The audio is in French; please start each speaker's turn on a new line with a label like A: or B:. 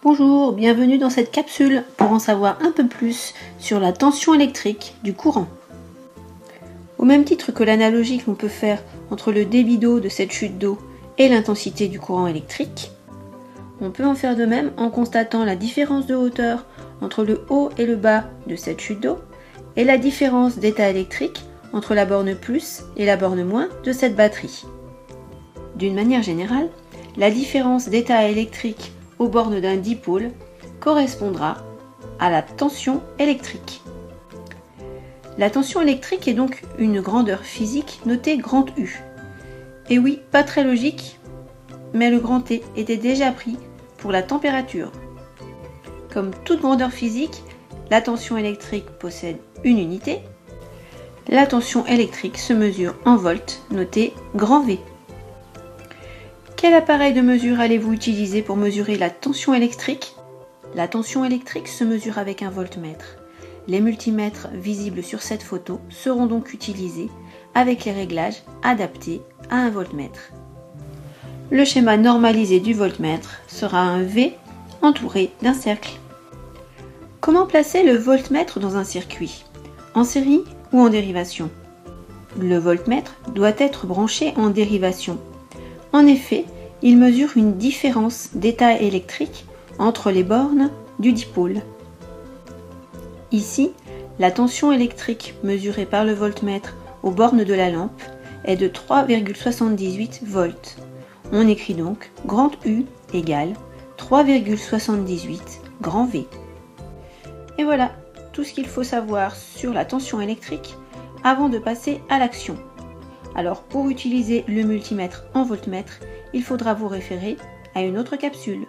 A: Bonjour, bienvenue dans cette capsule pour en savoir un peu plus sur la tension électrique du courant. Au même titre que l'analogie que l'on peut faire entre le débit d'eau de cette chute d'eau et l'intensité du courant électrique, on peut en faire de même en constatant la différence de hauteur entre le haut et le bas de cette chute d'eau et la différence d'état électrique entre la borne plus et la borne moins de cette batterie. D'une manière générale, la différence d'état électrique aux bornes d'un dipôle correspondra à la tension électrique. La tension électrique est donc une grandeur physique notée grand U. Et oui, pas très logique, mais le grand T était déjà pris pour la température. Comme toute grandeur physique, la tension électrique possède une unité. La tension électrique se mesure en volts, noté grand V. Quel appareil de mesure allez-vous utiliser pour mesurer la tension électrique? La tension électrique se mesure avec un voltmètre. Les multimètres visibles sur cette photo seront donc utilisés avec les réglages adaptés à un voltmètre. Le schéma normalisé du voltmètre sera un V entouré d'un cercle. Comment placer le voltmètre dans un circuit? En série ou en dérivation? Le voltmètre doit être branché en dérivation. En effet, il mesure une différence d'état électrique entre les bornes du dipôle. Ici, la tension électrique mesurée par le voltmètre aux bornes de la lampe est de 3,78 volts. On écrit donc grand U égale 3,78 grand V. Et voilà tout ce qu'il faut savoir sur la tension électrique avant de passer à l'action. Alors pour utiliser le multimètre en voltmètre, il faudra vous référer à une autre capsule.